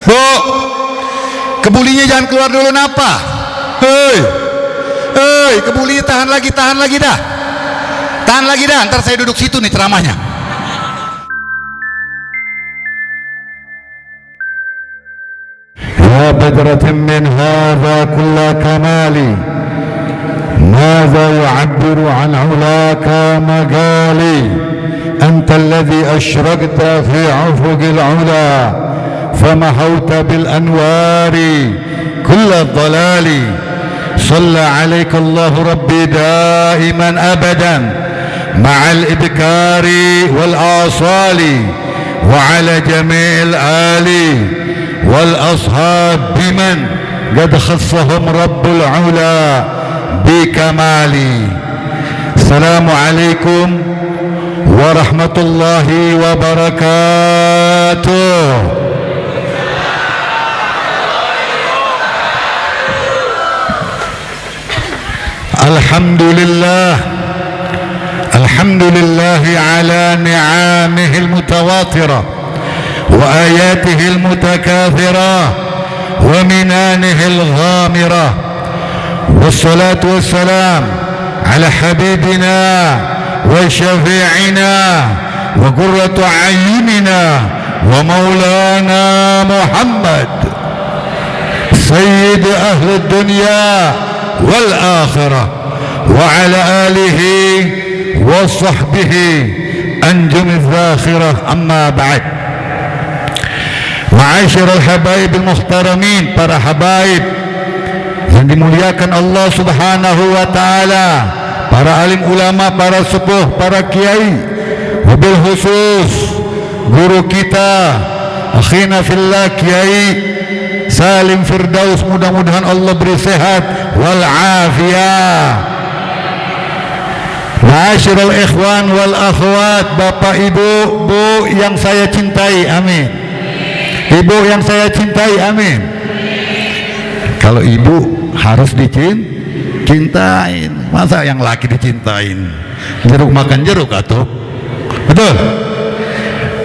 Bu, kebulinya jangan keluar dulu napa. Hei, kebulinya tahan lagi dah. Tahan lagi dah, ntar saya duduk situ nih ceramahnya. يا بدرة من هذا كل كمالي ماذا يعبر عن علاك مقالي أنت الذي أشرقت في أفق العلا فمحوت بالأنوار كل الضلال صلى عليك الله ربي دائما أبدا مع الإبكار والآصال وعلى جميع الآل والأصحاب بمن قد خصهم رب العلا بكمالي. السلام عليكم ورحمة الله وبركاته. الحمد لله على نعامه المتواترة وآياته المتكاثرة ومنانه الغامرة والصلاة والسلام على حبيبنا وشفيعنا وقرة أعيننا ومولانا محمد سيد أهل الدنيا والآخرة وعلى آله وصحبه أنجم الذاخرة. أما بعد، Ma'asyiral habaib al-muhtaramin, para habaib yang dimuliakan Allah subhanahu wa ta'ala, para alim ulama, para sepuh, para kiai, wabil khusus guru kita akhina fillah Kiai Salim Firdaus, mudah-mudahan Allah beri sehat wal afiyah. Ma'asyiral ikhwan wal akhwat, bapak ibu, bu yang saya cintai, amin. Ibu yang saya cintai, amin. Kalau ibu harus dicintain, masa yang laki dicintain? Jeruk makan jeruk atuh. Betul.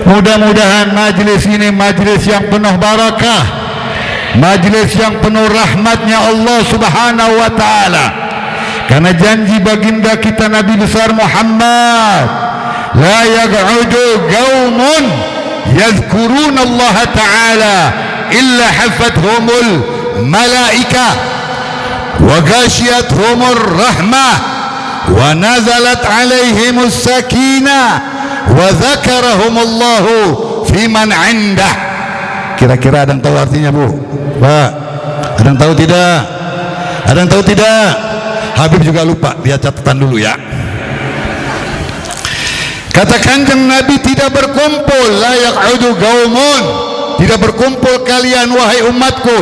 Mudah-mudahan majelis ini majelis yang penuh barakah, majelis yang penuh rahmatnya Allah subhanahu wa ta'ala. Karena janji baginda kita Nabi besar Muhammad, la yaq'udu qaumun yadhkuruna Allah ta'ala illa hafathumul malaika wa ghashiyatuhumur rahmah wa nazalat alaihimus sakinah wa dzakarahumullahu fi man 'indah. Kira-kira ada yang tahu artinya, Bu? Pak, ada yang tahu tidak? Ada yang tahu tidak? Habib juga lupa, dia catatan dulu ya. Kata Kanjeng Nabi, tidak berkumpul, la yaq'udu qaumun, tidak berkumpul kalian wahai umatku,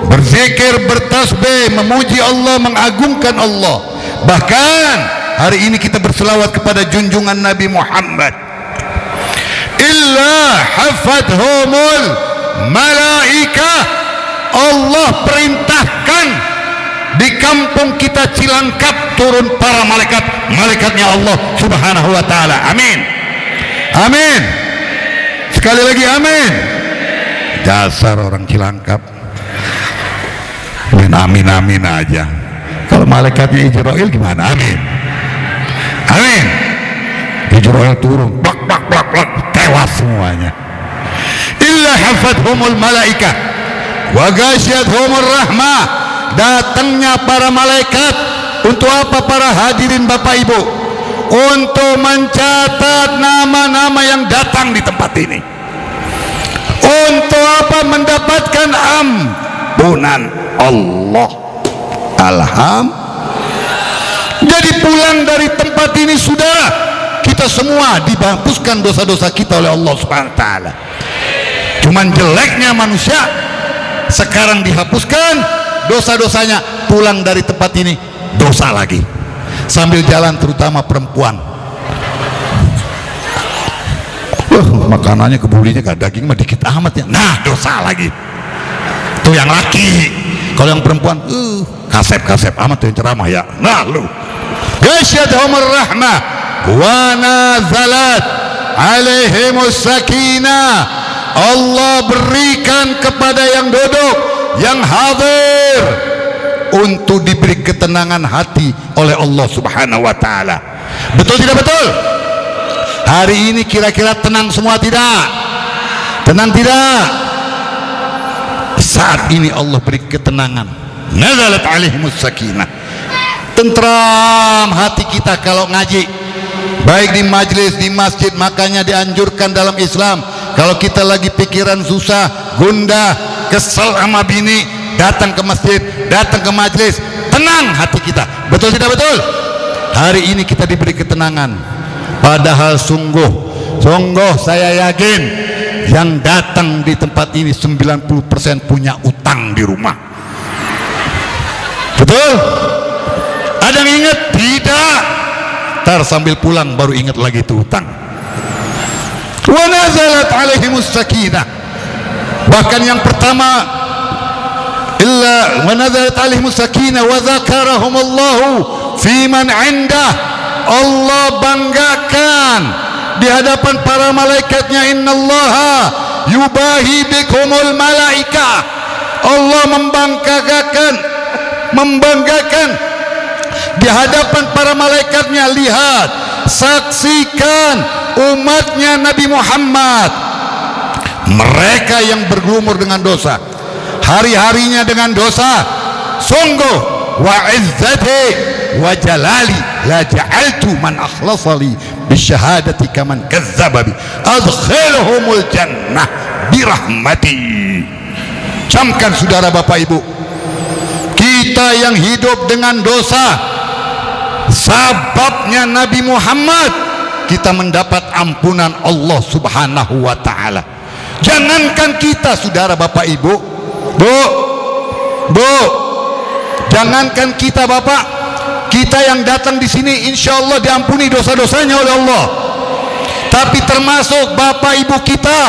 berzikir, bertasbih, memuji Allah, mengagungkan Allah. Bahkan hari ini kita berselawat kepada junjungan Nabi Muhammad, illa hafathumul malaikah, Allah perintahkan di kampung kita Cilangkap turun para malaikatnya Allah subhanahu wa ta'ala. Amin, amin, sekali lagi amin. Dasar orang Cilangkap amin aja. Kalau malaikatnya Ijrail gimana? Amin, amin. Ijrail turun plak tewas semuanya. Illa hafathumul malaikah wa ghashiyatuhumur rahmah, datangnya para malaikat untuk apa? Para hadirin Bapak Ibu, untuk mencatat nama-nama yang datang di tempat ini. Untuk apa? Mendapatkan ampunan Allah. Jadi pulang dari tempat ini, saudara, kita semua dihapuskan dosa-dosa kita oleh Allah Subhanahu wa ta'ala. Cuman jeleknya manusia, sekarang dihapuskan dosa-dosanya, pulang dari tempat ini dosa lagi. Sambil jalan, terutama perempuan, makanannya kebulinya gak daging mah dikit amat ya, nah dosa lagi. Tuh yang laki. Kalau yang perempuan kasep amat tuh yang ceramah ya. Nah lu ghasyiyatuhumur rahmah wa nazalat alaihimus sakinah, Allah berikan kepada yang duduk, yang hadir, untuk diberi ketenangan hati oleh Allah Subhanahu wa taala. Betul tidak betul? Hari ini kira-kira tenang semua tidak? Tenang tidak? Saat ini Allah beri ketenangan. Nazalat alaihimus sakinah. Tentram hati kita kalau ngaji, baik di majlis, di masjid. Makanya dianjurkan dalam Islam, kalau kita lagi pikiran susah, gundah, kesel sama bini, datang ke masjid, datang ke majlis, tenang hati kita. Betul tidak betul? Hari ini kita diberi ketenangan. Padahal sungguh saya yakin yang datang di tempat ini 90% punya utang di rumah. Betul? Ada yang ingat? Tidak. Ntar sambil pulang baru ingat lagi itu utang. Wa nazalat alaihimus sakinah. Bahkan yang pertama, illa wa nazalat alaihimus sakinah wa dzakarahumullahu fi man 'indah. Allah banggakan di hadapan para malaikatnya, innallaha yubahi bikumul malaika. Allah membanggakan di hadapan para malaikatnya. Lihat, saksikan umatnya Nabi Muhammad, mereka yang bergumur dengan dosa, hari-harinya dengan dosa. Sungguh wa izzati wa jalali la ja'altu man akhlasali bisyahadati kaman kazzaba bi adkhilhumul jannah birahmati. Camkan saudara bapak ibu, kita yang hidup dengan dosa, sababnya Nabi Muhammad kita mendapat ampunan Allah Subhanahu wa taala. Jangankan kita saudara bapak ibu, Bu, jangankan kita bapak, kita yang datang di sini insya Allah diampuni dosa-dosanya oleh Allah. Tapi termasuk bapak ibu kita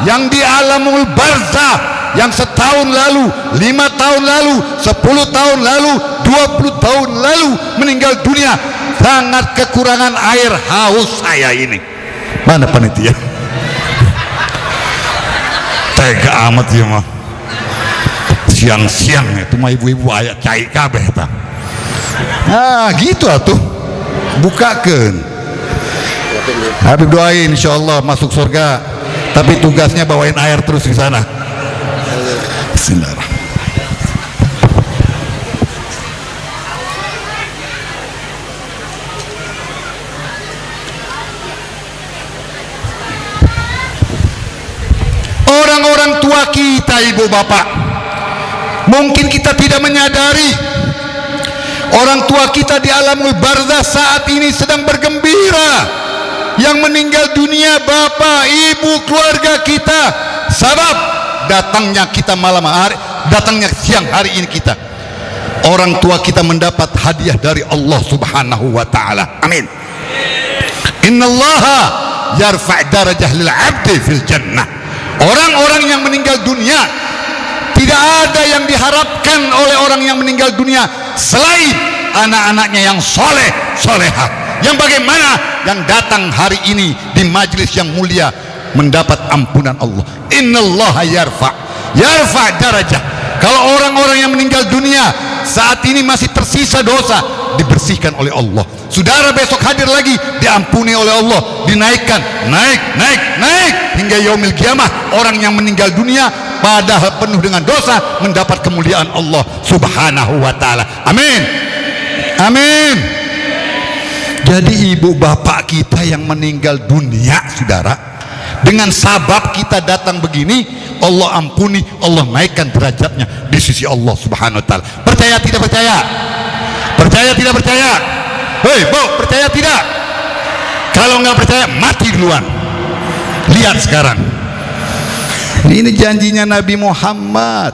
yang di alamul barzah, yang setahun lalu, 5 tahun lalu, 10 tahun lalu, 20 tahun lalu meninggal dunia, sangat kekurangan air, haus saya ini. Mana panitia? Tega amat ya mah. Siang-siang itu mah ibu-ibu ayat cai kabeh ta. Nah gitu atuh, bukakan. Habib doain insyaallah masuk surga, tapi tugasnya bawain air terus di sana. Bismillahirrahmanirrahim. Orang-orang tua kita, ibu bapak, mungkin kita tidak menyadari orang tua kita di alamul barzah saat ini sedang bergembira. Yang meninggal dunia bapak, ibu, keluarga kita, sebab datangnya kita malam hari, datangnya siang hari ini kita, orang tua kita mendapat hadiah dari Allah Subhanahu wa taala. Amin. Innallaha yarfa' darajah lil 'abdi fil jannah. Orang-orang yang meninggal dunia, tidak ada yang diharapkan oleh orang yang meninggal dunia selain anak-anaknya yang soleh solehah. Yang bagaimana? Yang datang hari ini di majlis yang mulia mendapat ampunan Allah. Innallaha yarfa' darajah. Kalau orang-orang yang meninggal dunia saat ini masih tersisa dosa, dibersihkan oleh Allah. Saudara besok hadir lagi, diampuni oleh Allah, dinaikkan, naik hingga yaumil qiyamah. Orang yang meninggal dunia padahal penuh dengan dosa mendapat kemuliaan Allah Subhanahu wa taala. Amin. Amin. Jadi ibu bapak kita yang meninggal dunia, saudara, dengan sabab kita datang begini, Allah ampuni, Allah naikkan derajatnya di sisi Allah Subhanahu wa taala. Percaya tidak percaya? Percaya tidak percaya? Hei, Bu, percaya tidak? Kalau nggak percaya, mati duluan. Lihat sekarang. Ini janjinya Nabi Muhammad.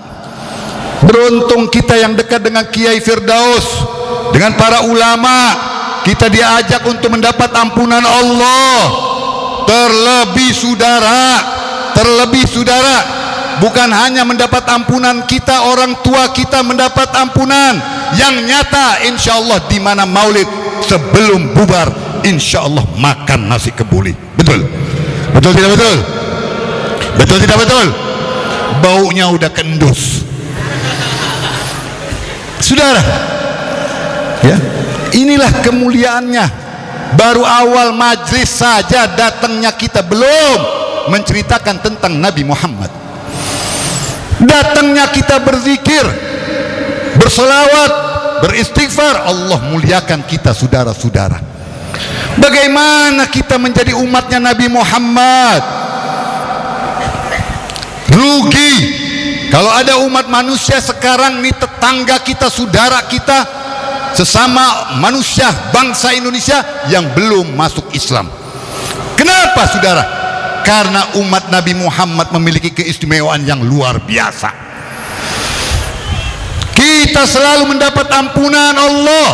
Beruntung kita yang dekat dengan Kiai Firdaus, dengan para ulama. Kita diajak untuk mendapat ampunan Allah. Terlebih saudara, bukan hanya mendapat ampunan kita, orang tua kita mendapat ampunan yang nyata. Insya Allah di mana maulid sebelum bubar, insya Allah makan nasi kebuli. Betul? Betul tidak betul? Betul tidak betul? Baunya udah kendus. Saudara, ya, inilah kemuliaannya. Baru awal majlis saja datangnya kita, belum menceritakan tentang Nabi Muhammad. Datangnya kita berzikir, bersolawat, beristighfar, Allah muliakan kita saudara-saudara. Bagaimana kita menjadi umatnya Nabi Muhammad? Rugi kalau ada umat manusia sekarang nih, tetangga kita, saudara kita, sesama manusia bangsa Indonesia yang belum masuk Islam. Kenapa saudara? Karena umat Nabi Muhammad memiliki keistimewaan yang luar biasa. Kita selalu mendapat ampunan Allah.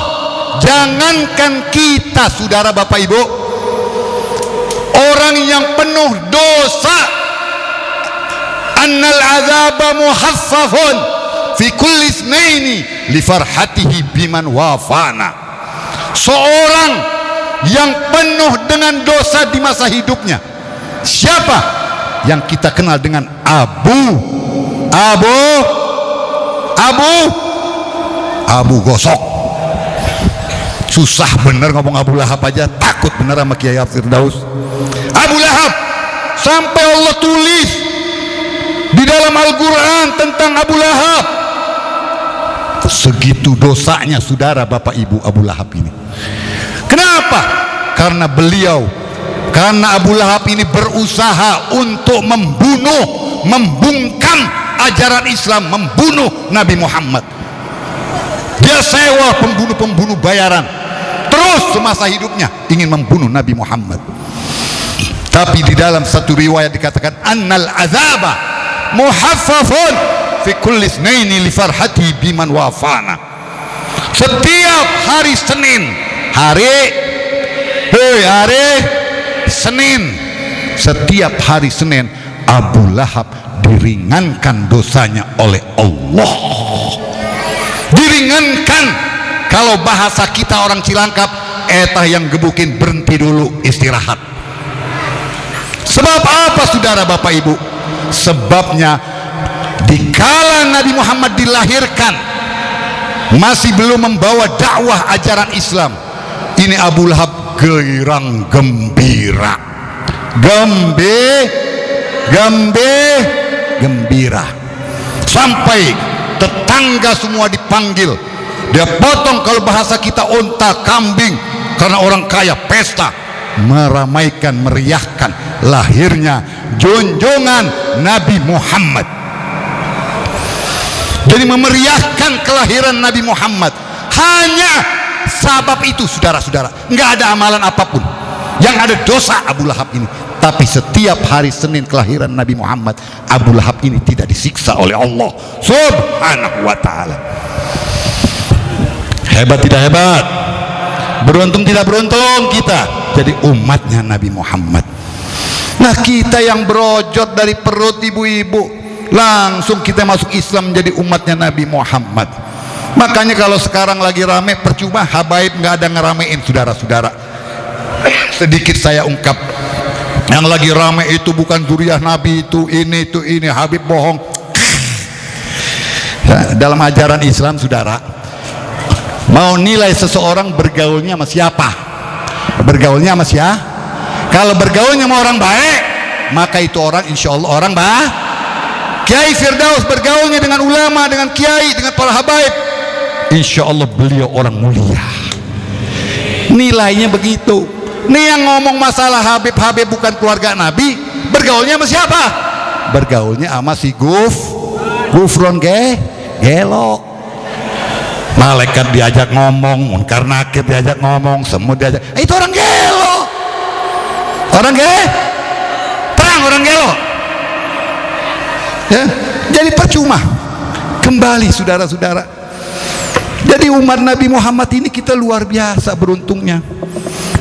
Jangankan kita saudara bapak ibu, orang yang penuh dosa, annal azaba muhaffafun fi kulli isnaini li farhatihi biman wafana. Seorang yang penuh dengan dosa di masa hidupnya, siapa? Yang kita kenal dengan Abu Gosok. Susah bener ngomong Abu Lahab aja, takut bener sama Kiai Firdaus. Abu Lahab, sampai Allah tulis di dalam Al-Quran tentang Abu Lahab. Segitu dosanya saudara bapak ibu Abu Lahab ini. Kenapa? Karena Abu Lahab ini berusaha untuk membungkam ajaran Islam, membunuh Nabi Muhammad. Dia sewa pembunuh-pembunuh bayaran, terus semasa hidupnya ingin membunuh Nabi Muhammad. Tapi di dalam satu riwayat dikatakan annal azaba muhaffafun fi kulli isnaini li farhati biman wafana. Setiap hari Senin, setiap hari Senin Abu Lahab diringankan dosanya oleh Allah. Diringankan. Kalau bahasa kita orang Cilangkap, etah yang gebukin berhenti dulu, istirahat. Sebab apa saudara bapak ibu? Sebabnya dikala Nabi Muhammad dilahirkan, masih belum membawa dakwah ajaran Islam, ini Abu Lahab girang gembira, gembira, sampai tetangga semua dipanggil. Dia potong, kalau bahasa kita unta kambing, karena orang kaya pesta, meramaikan, meriahkan lahirnya junjungan Nabi Muhammad. Jadi memeriahkan kelahiran Nabi Muhammad. Hanya sabab itu saudara-saudara, nggak ada amalan apapun. Yang ada dosa Abu Lahab ini. Tapi setiap hari Senin kelahiran Nabi Muhammad, Abu Lahab ini tidak disiksa oleh Allah Subhanahu wa ta'ala. Hebat tidak hebat? Beruntung tidak beruntung kita jadi umatnya Nabi Muhammad. Nah, kita yang berojot dari perut ibu-ibu, langsung kita masuk Islam menjadi umatnya Nabi Muhammad. Makanya kalau sekarang lagi rame, percuma, habaib nggak ada ngeramein saudara-saudara. Sedikit saya ungkap, yang lagi rame itu bukan zuriyah Nabi, itu ini, Habib bohong. Nah, dalam ajaran Islam saudara, mau nilai seseorang bergaulnya sama siapa? Bergaulnya sama siapa? Kalau bergaulnya sama orang baik, maka itu orang insya Allah orang baik. Kiai Firdaus bergaulnya dengan ulama, dengan kiai, dengan para habaib, insya Allah beliau orang mulia. Nilainya begitu. Nih yang ngomong masalah Habib bukan keluarga Nabi, bergaulnya sama siapa? Bergaulnya sama si Gufron Gelo. Malaikat diajak ngomong, Munkar Nakir diajak ngomong, semut diajak. Itu orang gelo. Orang orang gelo. Ya, jadi percuma. Kembali saudara-saudara. Jadi umat Nabi Muhammad ini kita luar biasa beruntungnya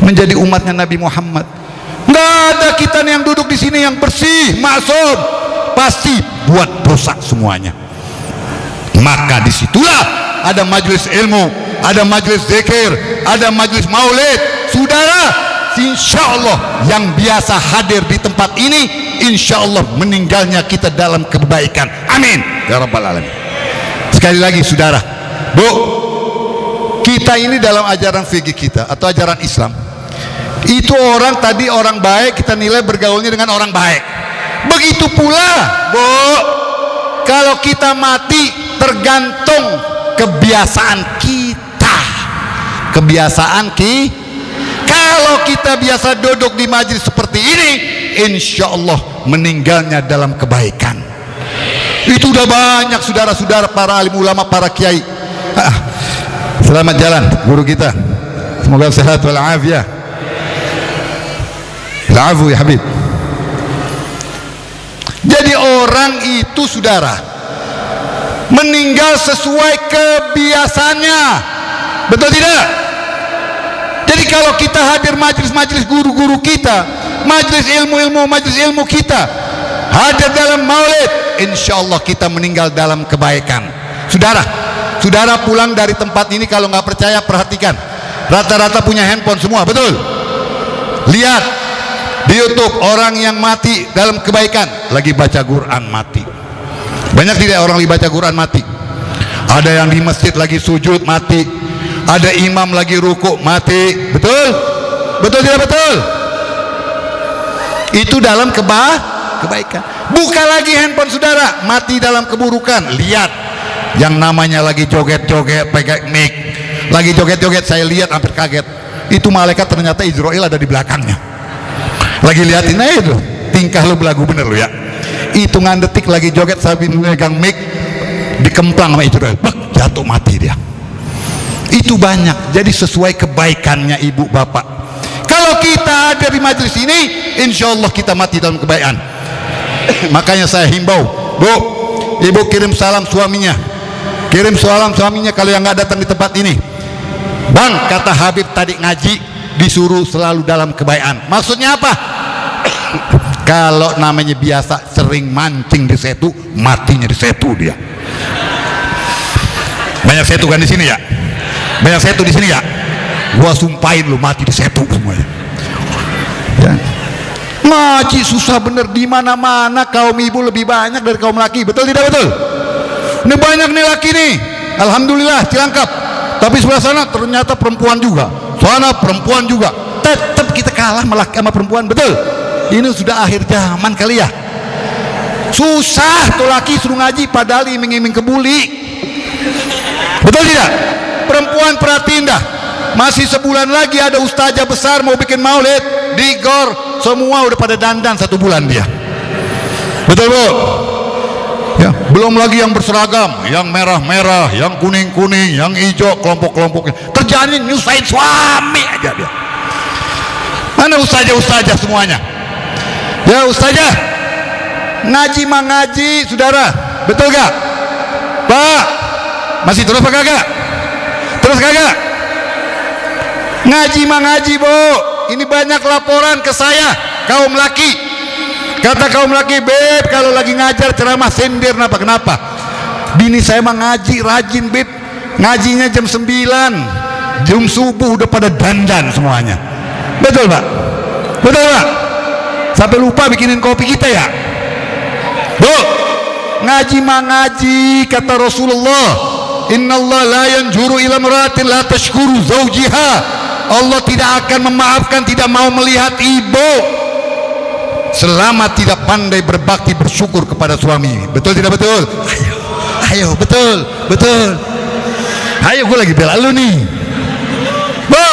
menjadi umatnya Nabi Muhammad. Nggak ada kita yang duduk di sini yang bersih, maksum, pasti buat dosa semuanya. Maka disitulah ada majelis ilmu, ada majelis zikir, ada majelis maulid. Saudara, insya Allah yang biasa hadir di tempat ini, insya Allah meninggalnya kita dalam kebaikan. Amin ya rabbal alamin. Sekali lagi saudara, Bu, kita ini dalam ajaran fikih kita atau ajaran Islam, itu orang tadi orang baik, kita nilai bergaulnya dengan orang baik. Begitu pula, Bu, kalau kita mati tergantung kebiasaan kita. Kalau kita biasa duduk di majelis seperti ini, insya Allah meninggalnya dalam kebaikan. Itu udah banyak saudara-saudara, para alim ulama, para kiai. Selamat jalan guru kita, semoga sehat walafiat. Al-afu ya Habib. Jadi orang itu saudara meninggal sesuai kebiasaannya, betul tidak? Jadi kalau kita hadir majelis-majelis guru-guru kita, majelis ilmu kita, hadir dalam maulid, insya Allah kita meninggal dalam kebaikan. Saudara pulang dari tempat ini, kalau nggak percaya perhatikan, rata-rata punya handphone semua, betul? Lihat di YouTube orang yang mati dalam kebaikan, lagi baca Quran mati. Banyak tidak orang lagi baca Quran mati? Ada yang di masjid lagi sujud mati. Ada imam lagi rukuk mati. Betul? Betul tidak betul? Itu dalam kebaikan. Buka lagi handphone saudara, mati dalam keburukan. Lihat yang namanya lagi joget-joget pakai mic, lagi joget-joget, saya lihat hampir kaget. Itu malaikat ternyata Israel ada di belakangnya. Lagi liatin aja itu, tingkah lu belagu bener lu ya. Hitungan detik lagi joget sambil megang mic, dikemplang sama Israel, jatuh mati dia. Itu banyak. Jadi sesuai kebaikannya ibu bapak. Kalau kita ada di majelis ini, insya Allah kita mati dalam kebaikan. Makanya saya himbau, Bu, ibu kirim salam suaminya, kalau yang nggak datang di tempat ini. Bang, kata Habib tadi ngaji disuruh selalu dalam kebaikan. Maksudnya apa? Kalau namanya biasa sering mancing di setu, matinya di setu dia. Banyak setu kan di sini ya? Banyak setu di sini ya? Gua sumpahin lu mati di setu semuanya. Ya. Ngaji susah bener, di mana-mana kaum ibu lebih banyak dari kaum laki, betul tidak betul? Ini banyak nih laki nih, alhamdulillah Cilangkap. Tapi sebelah sana ternyata perempuan juga, sana perempuan juga. Tetap kita kalah sama perempuan, betul? Ini sudah akhir zaman kali ya. Susah tuh laki suruh ngaji padahal iming-iming kebuli, betul tidak? Perempuan perhatiin dah, masih sebulan lagi ada ustazah besar mau bikin maulid di gor, semua udah pada dandan 1 bulan dia, betul Bu? Ya, belum lagi yang berseragam, yang merah-merah, yang kuning-kuning, yang hijau, kelompok-kelompoknya. Kerjaannya nyusahin suami aja dia. Mana ustazah semuanya? Ya ustazah, ngaji mah ngaji, saudara, betul gak? Pak, masih terus apa kagak? Terus kagak? Ngaji mah ngaji, Bu. Ini banyak laporan ke saya, kaum laki. Kata kaum laki, Beb, kalau lagi ngajar ceramah sindir, kenapa? Bini saya mah ngaji rajin, Beb. Ngajinya jam 9, jam subuh udah pada dandan semuanya. Betul, Pak? Betul, Pak? Sampai lupa bikinin kopi kita ya? Bu, ngaji mah ngaji, kata Rasulullah. Innallaha la yanjuru ila imra'atin la tashkuru zawjiha. Allah tidak akan memaafkan, tidak mau melihat ibu selama tidak pandai berbakti, bersyukur kepada suami. Betul tidak betul? Ayo, betul. Ayo, gue lagi bela lu nih. Bu,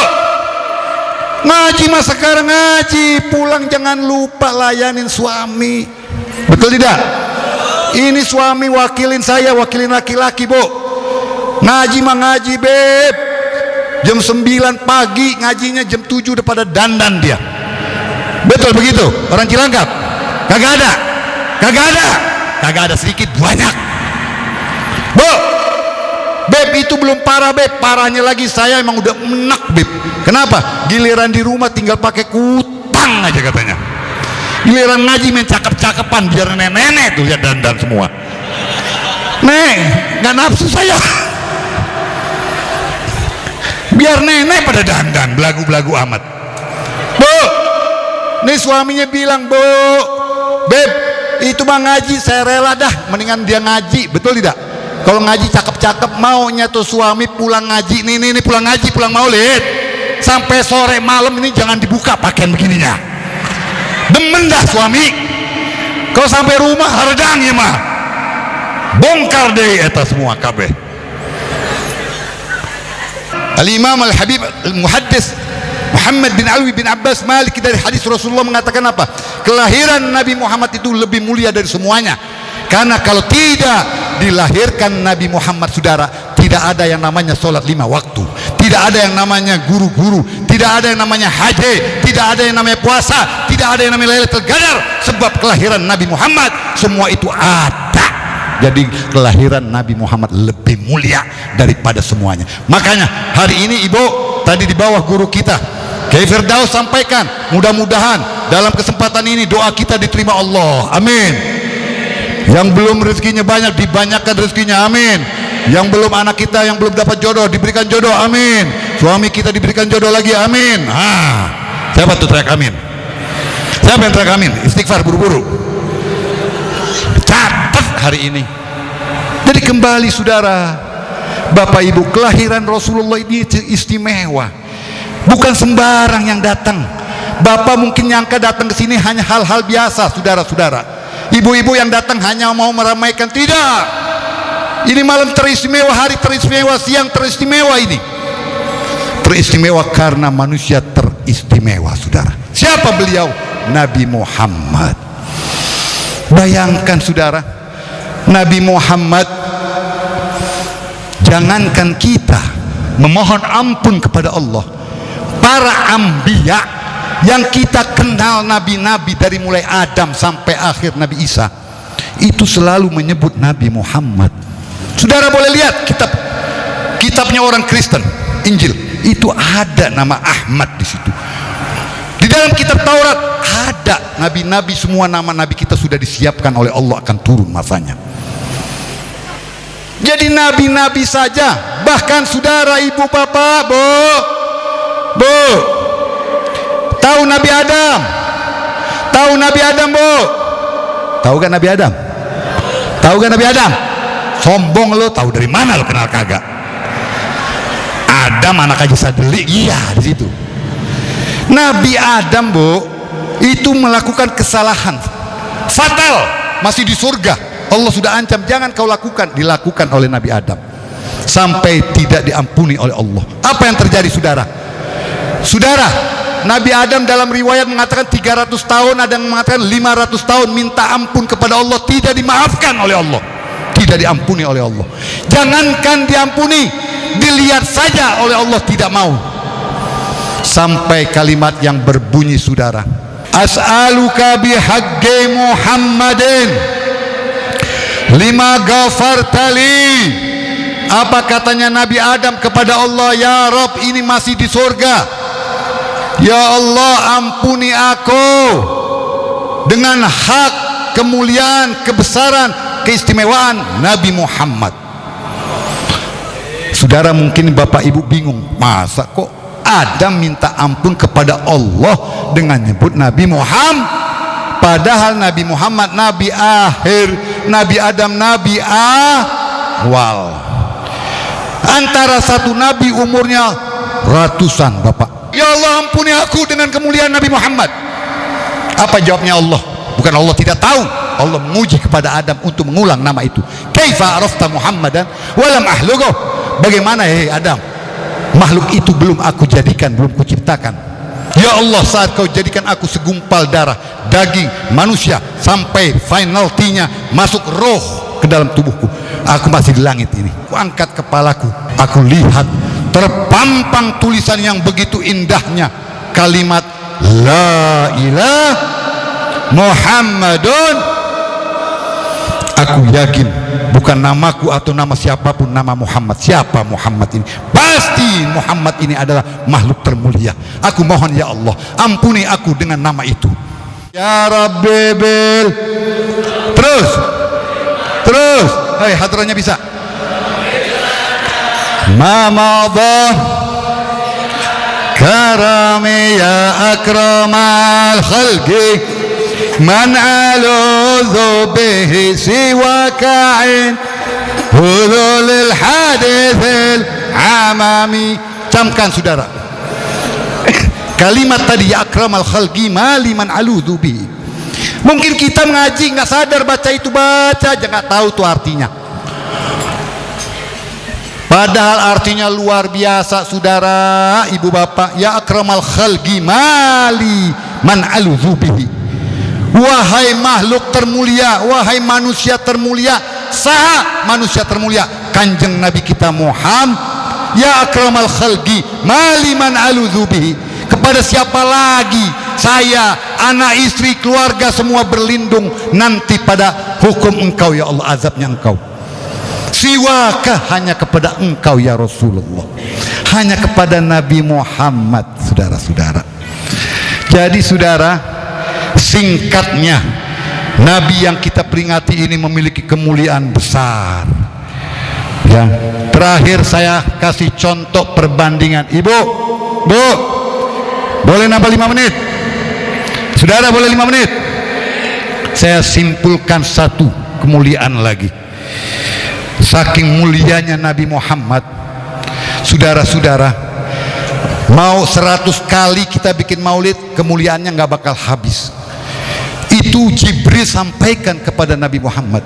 ngaji mah sekarang ngaji, pulang jangan lupa layanin suami. Betul tidak? Ini suami wakilin saya, wakilin laki-laki, Bu. Ngaji mah ngaji, Beb. Jam 9 pagi ngajinya, jam 7 udah pada dandan dia. Betul begitu? Orang Cilangkap? Kagak ada sedikit, banyak. Bu, Beb, itu belum parah, Beb. Parahnya lagi saya emang udah enak, Beb. Kenapa? Giliran di rumah tinggal pakai kutang aja katanya. Giliran ngaji main cakep-cakepan, biar nenek-nenek tuh lihat dandan semua. Neng, nggak nafsu saya. Biar nenek pada dandan, belagu-belagu amat. Bu, nih suaminya bilang, Bu, Beb, itu mah ngaji saya rela dah, mendingan dia ngaji, betul tidak? Kalau ngaji cakep-cakep, maunya tuh suami pulang ngaji, nih pulang ngaji, pulang maulid, sampai sore malam ini jangan dibuka pakaian begininya. Demen dah suami. Kalau sampai rumah hardang ya mah, bongkar deh eta semua kabeh. Al-Imam Al-Habib Al-Muhaddis Muhammad bin Alwi bin Abbas Malik dari hadis Rasulullah mengatakan apa? Kelahiran Nabi Muhammad itu lebih mulia dari semuanya. Karena kalau tidak dilahirkan Nabi Muhammad, saudara, tidak ada yang namanya sholat 5 waktu, tidak ada yang namanya guru-guru, tidak ada yang namanya haji, tidak ada yang namanya puasa, tidak ada yang namanya Lailatul Qadar. Sebab kelahiran Nabi Muhammad semua itu ada. Jadi kelahiran Nabi Muhammad lebih mulia daripada semuanya. Makanya hari ini ibu tadi di bawah guru kita Kiai Firdaus sampaikan, mudah-mudahan dalam kesempatan ini doa kita diterima Allah, amin. Yang belum rezekinya banyak dibanyakan rezekinya, amin. Yang belum anak kita yang belum dapat jodoh diberikan jodoh, amin. Suami kita diberikan jodoh lagi, amin. Siapa tuh teriak amin? Siapa yang teriak amin? Istighfar buru-buru. Catat hari ini. Jadi kembali saudara, Bapak Ibu, kelahiran Rasulullah ini istimewa. Bukan sembarang yang datang. Bapak mungkin nyangka datang ke sini hanya hal-hal biasa, saudara-saudara. Ibu-ibu yang datang hanya mau meramaikan, tidak. Ini malam teristimewa, hari teristimewa, siang teristimewa ini. Teristimewa karena manusia teristimewa, saudara. Siapa beliau? Nabi Muhammad. Bayangkan saudara, Nabi Muhammad, jangankan kita memohon ampun kepada Allah, para anbiya yang kita kenal, nabi-nabi dari mulai Adam sampai akhir Nabi Isa, itu selalu menyebut Nabi Muhammad. Saudara boleh lihat kitabnya orang Kristen, Injil, itu ada nama Ahmad di situ. Di dalam kitab Taurat ada nabi-nabi, semua nama nabi kita sudah disiapkan oleh Allah akan turun masanya. Jadi nabi-nabi saja, bahkan saudara, ibu, bapak, bu, tahu Nabi Adam? Tahu Nabi Adam, bu? Tahu kan Nabi Adam? Tahu kan Nabi Adam? Sombong lo, tahu dari mana lo kenal kagak? Adam anak aja sadeli, iya di situ. Nabi Adam, bu, itu melakukan kesalahan fatal, masih di surga. Allah sudah ancam, jangan kau lakukan, dilakukan oleh Nabi Adam sampai tidak diampuni oleh Allah. Apa yang terjadi, saudara? Saudara, Nabi Adam dalam riwayat mengatakan 300 tahun, ada yang mengatakan 500 tahun minta ampun kepada Allah, tidak dimaafkan oleh Allah, tidak diampuni oleh Allah. Jangankan diampuni, dilihat saja oleh Allah tidak mau. Sampai kalimat yang berbunyi, saudara, as'aluka bihaqqi Muhammadin lima ghafartali. Apa katanya Nabi Adam kepada Allah? Ya Rabb, ini masih di surga, ya Allah, ampuni aku dengan hak kemuliaan, kebesaran, keistimewaan Nabi Muhammad. Saudara, mungkin bapak ibu bingung, masa kok Adam minta ampun kepada Allah dengan nyebut Nabi Muhammad? Padahal Nabi Muhammad Nabi akhir, Nabi Adam Nabi awal. Antara satu Nabi umurnya ratusan, bapak. Ya Allah, ampuni aku dengan kemuliaan Nabi Muhammad. Apa jawabnya Allah? Bukan Allah tidak tahu, Allah menguji kepada Adam untuk mengulang nama itu. Kaifa arafta Muhammadan walam ahlugo? Bagaimana Adam, makhluk itu belum aku jadikan, belum kuciptakan. Ya Allah, saat kau jadikan aku segumpal darah, daging manusia, sampai final T-nya masuk roh ke dalam tubuhku, aku masih di langit ini. Aku angkat kepalaku, aku lihat terpampang tulisan yang begitu indahnya, kalimat La ilaha Muhammadun. Aku yakin bukan namaku atau nama siapapun, nama Muhammad. Siapa Muhammad ini? Pasti Muhammad ini adalah makhluk termulia. Aku mohon ya Allah, ampuni aku dengan nama itu. Ya Rabbi bil. Terus hei, hadrannya bisa. Ma madha karami ya akramal khalqi man aludhu bihi siwaka'in hululil hadithil amami. Camkan saudara kalimat tadi, ya akramal khalqi maliman aludhu bihi. Mungkin kita mengaji nggak sadar baca itu, baca aja nggak tahu tuh artinya. Padahal artinya luar biasa saudara, ibu bapak. Ya akramal khalqi mali man aludhu bihi. Wahai makhluk termulia, wahai manusia termulia, saha manusia termulia? Kanjeng Nabi kita Muhammad. Ya akramal khalqi mali man aludhu bihi. Kepada siapa lagi saya, anak istri, keluarga semua berlindung nanti pada hukum engkau ya Allah, azabnya engkau. Siwaka, hanya kepada engkau ya Rasulullah, hanya kepada Nabi Muhammad. Saudara-saudara, jadi saudara, singkatnya Nabi yang kita peringati ini memiliki kemuliaan besar ya. Terakhir saya kasih contoh perbandingan. Ibu, Bu, boleh nambah 5 menit? Saudara boleh 5 menit? Saya simpulkan satu kemuliaan lagi. Saking mulianya Nabi Muhammad, saudara-saudara, mau 100 kali kita bikin maulid, kemuliaannya nggak bakal habis. Itu Jibril sampaikan kepada Nabi Muhammad.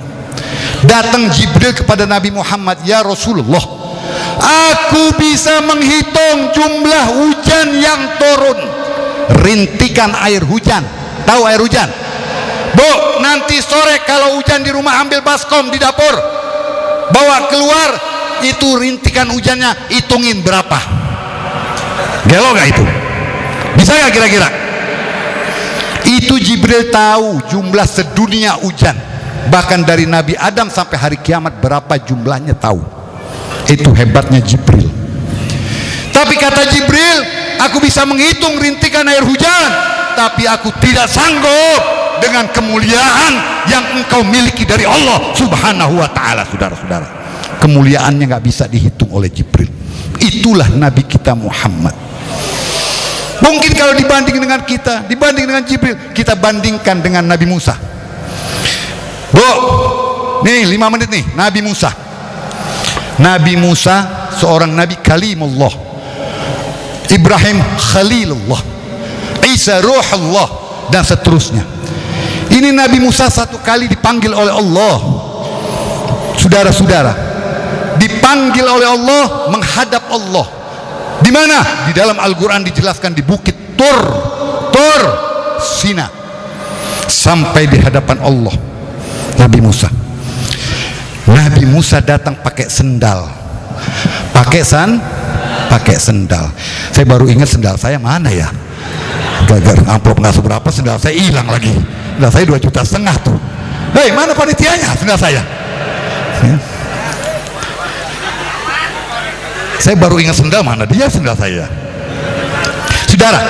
Datang Jibril kepada Nabi Muhammad, ya Rasulullah, aku bisa menghitung jumlah hujan yang turun, rintikan air hujan. Tahu air hujan? Bu, nanti sore kalau hujan di rumah ambil baskom di dapur, bawa keluar, itu rintikan hujannya, hitungin berapa. Gelo gak itu? Bisa gak kira-kira? Itu Jibril tahu jumlah sedunia hujan, bahkan dari Nabi Adam sampai hari kiamat berapa jumlahnya tahu. Itu hebatnya Jibril. Tapi kata Jibril, aku bisa menghitung rintikan air hujan, tapi aku tidak sanggup dengan kemuliaan yang engkau miliki dari Allah Subhanahu wa ta'ala. Saudara-saudara, kemuliaannya nggak bisa dihitung oleh Jibril. Itulah Nabi kita Muhammad. Mungkin kalau dibanding dengan kita, dibanding dengan Jibril, kita bandingkan dengan Nabi Musa. Bu, nih 5 menit nih, Nabi Musa. Nabi Musa seorang Nabi Kalimullah, Ibrahim Khalilullah, Isa Ruhullah, dan seterusnya. Ini Nabi Musa satu kali dipanggil oleh Allah. Saudara-saudara, dipanggil oleh Allah, menghadap Allah. Di mana? Di dalam Al-Quran dijelaskan di bukit Tur Sina, sampai di hadapan Allah Nabi Musa. Nabi Musa datang pakai sendal, pakai sendal. Saya baru ingat sendal saya mana ya, gara-gara amplop nggak seberapa, sendal saya hilang lagi. Sendal saya 2,5 juta tuh. Hei, mana panitianya sendal saya ya? Saya baru ingat sendal, mana dia sendal saya. Saudara,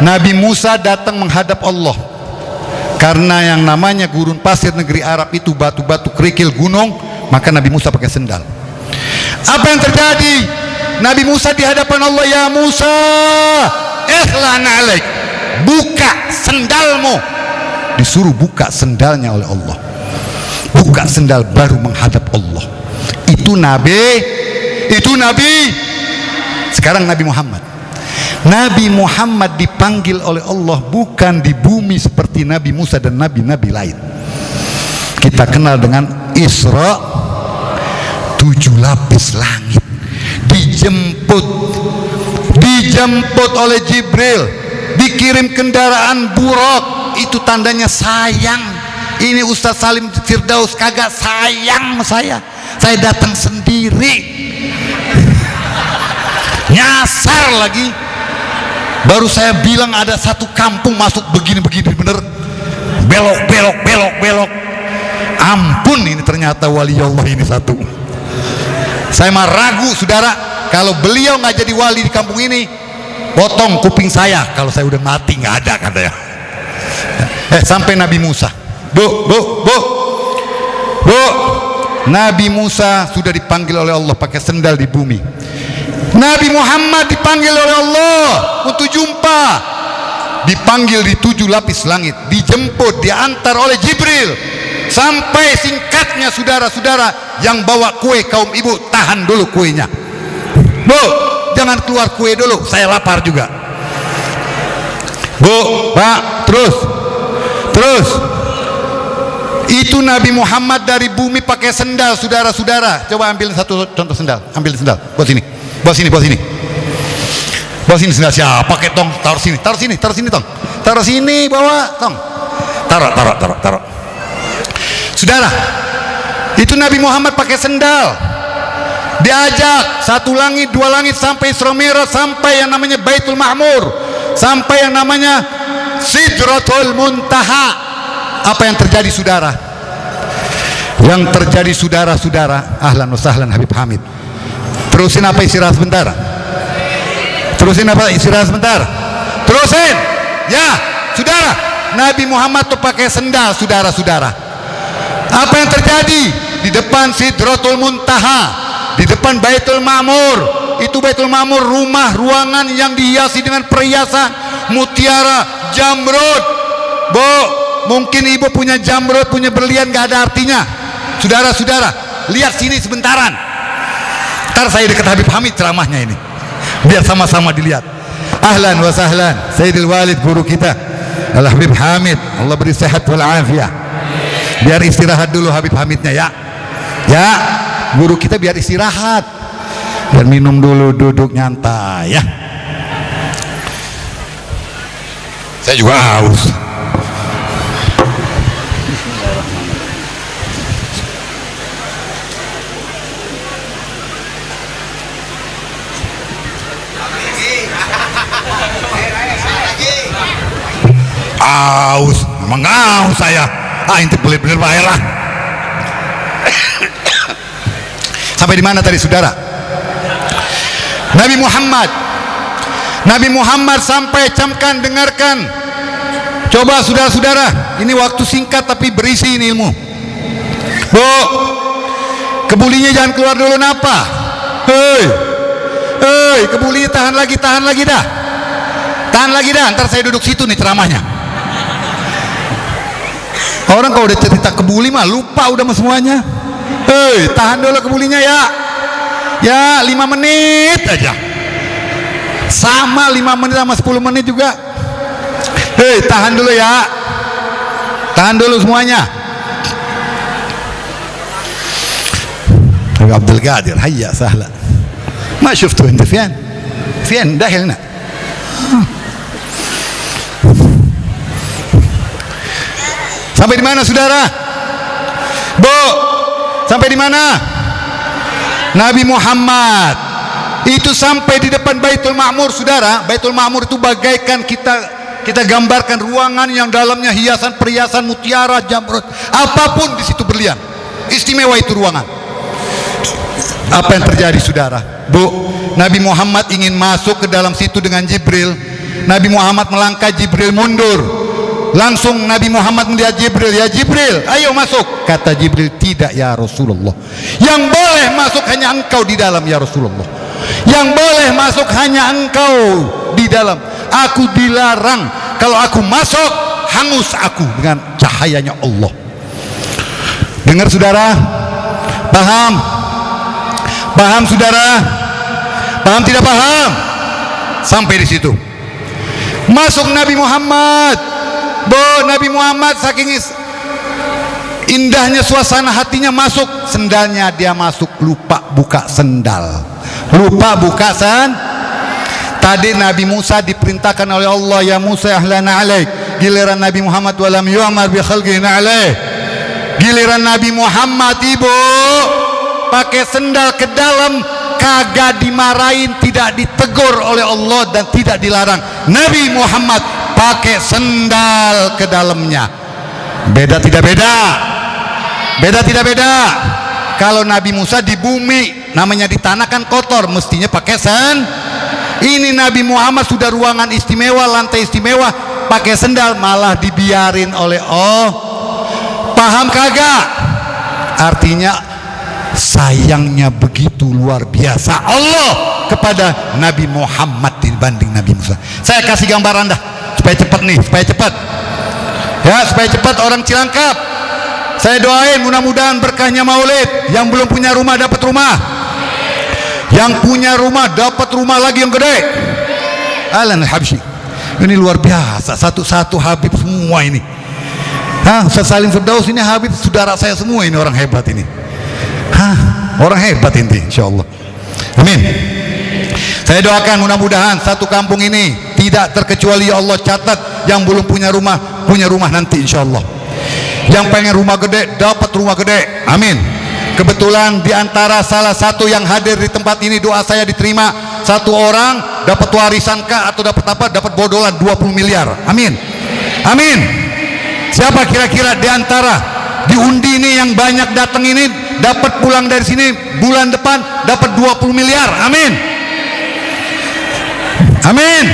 Nabi Musa datang menghadap Allah. Karena yang namanya gurun pasir negeri Arab itu batu-batu kerikil gunung, maka Nabi Musa pakai sendal. Apa yang terjadi? Nabi Musa di hadapan Allah, ya Musa, ihlan alaik, buka sendalmu. Disuruh buka sendalnya oleh Allah. Buka sendal baru menghadap Allah. Itu Nabi. Sekarang Nabi Muhammad. Nabi Muhammad dipanggil oleh Allah bukan di bumi seperti Nabi Musa dan nabi-nabi lain. Kita kenal dengan Isra, 7 lapis langit. Dijemput oleh Jibril, dikirim kendaraan Buraq. Itu tandanya sayang. Ini Ustadz Salim Firdaus kagak sayang sama saya datang sendiri, nyasar lagi. Baru saya bilang ada satu kampung masuk begini-begini, bener belok. Ampun, ini ternyata wali Allah ini satu. Saya mah ragu saudara, kalau beliau nggak jadi wali di kampung ini, potong kuping saya. Kalau saya udah mati nggak ada katanya. Sampai Nabi Musa, Bu, Nabi Musa sudah dipanggil oleh Allah pakai sendal di bumi. Nabi Muhammad dipanggil oleh Allah untuk jumpa. dipanggil di 7 lapis langit, dijemput, diantar oleh Jibril, sampai singkatnya saudara-saudara yang bawa kue kaum ibu, tahan dulu kuenya. Bu, jangan keluar kue dulu, saya lapar juga. Bu, Pak, terus. Itu Nabi Muhammad dari bumi pakai sendal, saudara-saudara. Coba ambil satu contoh sendal, ambil sendal, buat sini. Bawa sini sendal siapa? Pakai tong, taruh sini tong. Taruh sini, bawa tong. Taruh. Saudara, itu Nabi Muhammad pakai sendal. Diajak 1 langit, 2 langit, sampai Isra Mi'raj, sampai yang namanya Baitul Ma'mur, sampai yang namanya Sidratul Muntaha. Apa yang terjadi saudara? Yang terjadi saudara-saudara, ahlan wa sahlan Habib Hamid. Terusin apa, istirahat sebentar? Terusin. Ya, saudara, Nabi Muhammad tuh pakai sendal, saudara-saudara. Apa yang terjadi? Di depan Sidratul Muntaha, di depan Baitul Ma'mur. Itu Baitul Ma'mur, rumah, ruangan yang dihiasi dengan perhiasan mutiara, jamrud. Bu, mungkin ibu punya jamrud, punya berlian, gak ada artinya. Saudara-saudara, lihat sini sebentaran. Ntar saya dekat Habib Hamid ceramahnya ini, biar sama-sama dilihat. Ahlan wa sahlan Sayyidil Walid, guru kita Al Habib Hamid, Allah beri sehat wal afiyah. Biar istirahat dulu Habib Hamidnya ya. Ya, guru kita biar istirahat, biar minum dulu, duduk nyantai ya. Saya juga haus. Aus, memang aus saya. Inti bener-bener bahaya lah. Sampai di mana tadi saudara? Nabi Muhammad sampai, camkan, dengarkan. Coba saudara-saudara, ini waktu singkat tapi berisi ini ilmu. Bu, kebulinya jangan keluar dulu napa. Hei, kebulinya tahan lagi dah. Tahan lagi dah, ntar saya duduk situ nih ceramahnya. Orang kalau udah cerita kebuli mah lupa udah semuanya. Hei, tahan dulu kebulinya ya. Ya, 5 menit aja. Sama 5 menit sama 10 menit juga. Hei, tahan dulu ya. Tahan dulu semuanya. Abdul Qadir, hayya sahla. Ma syuftu anta fian dahilna. Sampai di mana saudara? Bu, sampai di mana? Nabi Muhammad itu sampai di depan Baitul Ma'mur, saudara. Baitul Ma'mur itu bagaikan kita gambarkan ruangan yang dalamnya hiasan perhiasan mutiara, jamrud, apapun di situ berlian. Istimewa itu ruangan. Apa yang terjadi saudara? Bu, Nabi Muhammad ingin masuk ke dalam situ dengan Jibril. Nabi Muhammad melangkah, Jibril mundur. Langsung Nabi Muhammad melihat Jibril, ya Jibril, ayo masuk. Kata Jibril, tidak ya Rasulullah. Yang boleh masuk hanya engkau di dalam ya Rasulullah. Yang boleh masuk hanya engkau di dalam. Aku dilarang. Kalau aku masuk, hangus aku dengan cahayanya Allah. Dengar saudara? Paham? Paham saudara? Paham tidak paham? Sampai di situ. Masuk Nabi Muhammad. Bu, Nabi Muhammad saking indahnya suasana hatinya, masuk, sendalnya dia masuk, lupa buka sendal. Tadi Nabi Musa diperintahkan oleh Allah, ya Musa ahlana alaik. Giliran Nabi Muhammad walam yu'mar bi khalqina alaih. Giliran Nabi Muhammad, ibu, pakai sendal ke dalam, kagak dimarahin, tidak ditegur oleh Allah dan tidak dilarang. Nabi Muhammad pakai sendal ke dalamnya. Beda tidak beda? Beda tidak beda? Kalau Nabi Musa di bumi, namanya di tanah kan kotor, mestinya pakai Ini Nabi Muhammad sudah ruangan istimewa, lantai istimewa, pakai sendal, malah dibiarin oleh Allah. Paham kagak? Artinya sayangnya begitu luar biasa Allah kepada Nabi Muhammad dibanding Nabi Musa. Saya kasih gambaran dah. supaya cepat nih, supaya cepat. Ya, supaya cepat orang Cilangkap. Saya doain mudah-mudahan berkahnya Maulid. Yang belum punya rumah dapat rumah. Yang punya rumah dapat rumah lagi yang gede. Ahlan Habsyi. Ini luar biasa, satu-satu Habib semua ini. Ustaz Salim Firdaus ini Habib saudara saya semua, ini orang hebat ini. Orang hebat ini insyaallah. Amin. Saya doakan mudah-mudahan satu kampung ini tidak terkecuali ya Allah catat yang belum punya rumah nanti insyaallah. Yang pengen rumah gede dapat rumah gede. Amin. Kebetulan diantara salah satu yang hadir di tempat ini doa saya diterima. Satu orang dapat warisan kah atau dapat apa? Dapat bodolan 20 miliar. Amin. Amin. Siapa kira-kira diantara diundi ini yang banyak datang ini dapat pulang dari sini bulan depan dapat 20 miliar. Amin. Amin.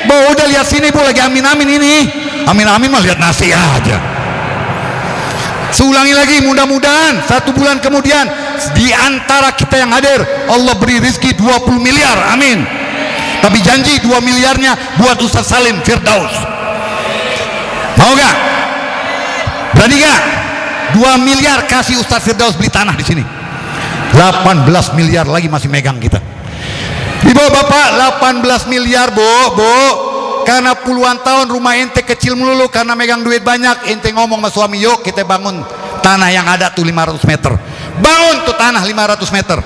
Bu udah lihat sini bu lagi amin-amin ini. Amin-amin mah lihat nasi aja. Seulangi lagi, mudah-mudahan satu bulan kemudian di antara kita yang hadir Allah beri rezeki 20 miliar. Amin. Tapi janji 2 miliarnya buat Ustaz Salim Firdaus. Mau gak? Berani gak? 2 miliar kasih Ustaz Firdaus beli tanah di sini. 18 miliar lagi masih megang kita. Ibu bapak 18 miliar bu. Karena puluhan tahun rumah ente kecil melulu karena megang duit banyak, ente ngomong sama suami, yuk kita bangun tanah yang ada tuh 500 meter. Bangun tuh tanah 500 meter.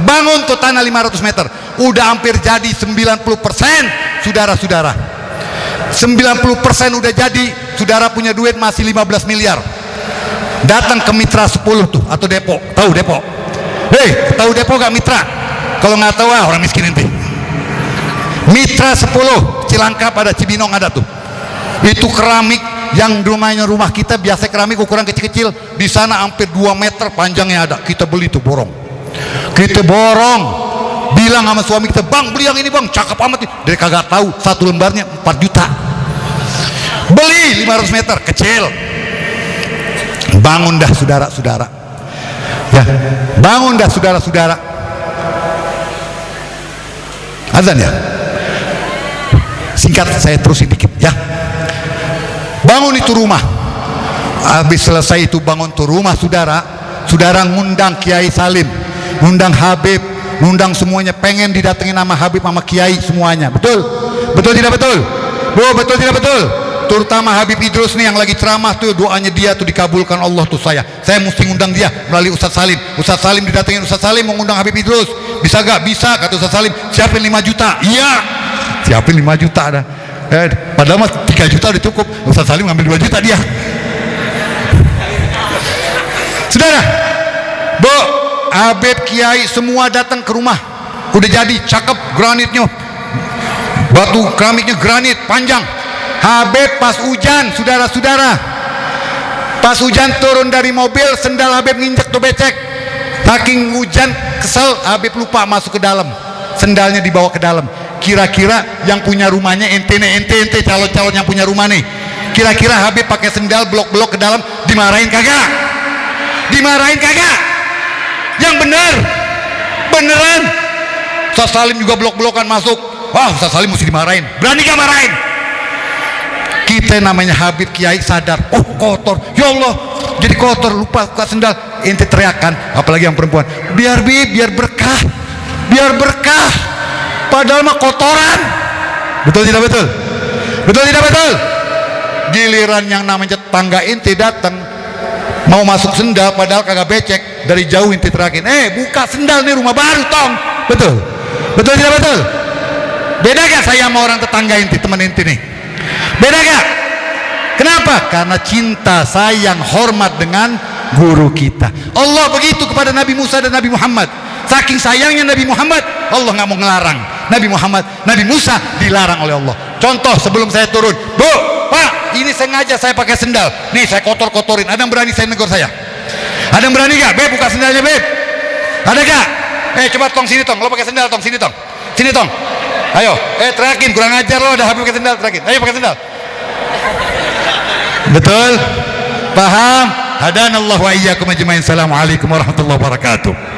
Bangun tuh tanah 500 meter. Udah hampir jadi 90%, saudara-saudara. 90% udah jadi, saudara punya duit masih 15 miliar. Datang ke Mitra 10 tuh atau Depok. Tahu Depok? Hei, tahu Depok gak Mitra? Kalau nggak tahu orang miskin ente. Mitra 10 Cilangkap ada, Cibinong ada tuh. Itu keramik yang rumah kita biasa keramik ukuran kecil-kecil, di sana hampir 2 meter panjangnya ada. Kita beli tuh borong. Kita borong. Bilang sama suami kita, "Bang, beli yang ini, Bang. Cakep amat." Dia kagak tahu satu lembarnya 4 juta. Beli 500 meter kecil. Bangun dah saudara-saudara. Ya, bangun dah saudara-saudara. Azan ya? Singkat saya terusin dikit ya. Bangun itu rumah. Habis selesai itu bangun tuh rumah saudara ngundang Kiai Salim, ngundang Habib, ngundang semuanya, pengen didatengin nama Habib sama Kiai semuanya. Betul? Betul tidak betul? Bu, betul tidak betul? Terutama Habib Idrus nih yang lagi ceramah tuh, doanya dia tuh dikabulkan Allah tuh. Saya mesti ngundang dia melalui Ustaz Salim. Ustaz Salim didatengin, Ustaz Salim mau ngundang Habib Idrus. Bisa gak? Bisa, kata Ustaz Salim. Siapin 5 juta. Iya. Siapin 5 juta dah. Padahal mah 3 juta udah cukup. Ustaz Salim ngambil 2 juta dia. Saudara, Bu, Habib, Kiai semua datang ke rumah. Udah jadi, cakep granitnya. Batu keramiknya granit, panjang. Habib pas hujan, saudara-saudara. Pas hujan turun dari mobil, sendal Habib nginjek tuh becek. Saking hujan kesel, Habib lupa masuk ke dalam. Sendalnya dibawa ke dalam. Kira-kira yang punya rumahnya ente calon-calon yang punya rumah nih. Kira-kira Habib pakai sendal blok-blok ke dalam, dimarahin kagak? Dimarahin kagak? Yang bener, beneran. Ustaz Salim juga blok-blokan masuk. Wah, Ustaz Salim mesti dimarahin. Berani gak marahin? Kita namanya Habib Kiai sadar, oh kotor, ya Allah, jadi kotor, lupa sendal. Ente teriakan, apalagi yang perempuan, biar berkah, biar berkah. Padahal mah kotoran. Betul tidak betul? Betul tidak betul? Giliran yang namanya tangga ente datang mau masuk sendal, padahal kagak becek, dari jauh ente teriakin, buka sendal nih, rumah baru tong. Betul? Betul tidak betul? Beda gak saya sama orang tetangga ente, teman ente nih? Beda gak? Kenapa? Karena cinta, sayang, hormat dengan guru kita. Allah begitu kepada Nabi Musa dan Nabi Muhammad. Saking sayangnya Nabi Muhammad, Allah nggak mau ngelarang Nabi Musa dilarang oleh Allah. Contoh sebelum saya turun, Bu, Pak, ini sengaja saya pakai sendal. Nih saya kotor-kotorin. Ada yang berani saya negur saya? Ada yang berani gak? Beb, buka sendalnya Beb. Ada gak? Coba tong sini tong. Lo pakai sendal tong, sini tong. Sini tong. Ayo, teriakin, kurang ajar lo, ada Habib pakai sendal, teriakin. Ayo pakai sendal. Betul? Paham? Hadanallahu wa iyyakum ajmain. Assalamualaikum warahmatullahi wabarakatuh.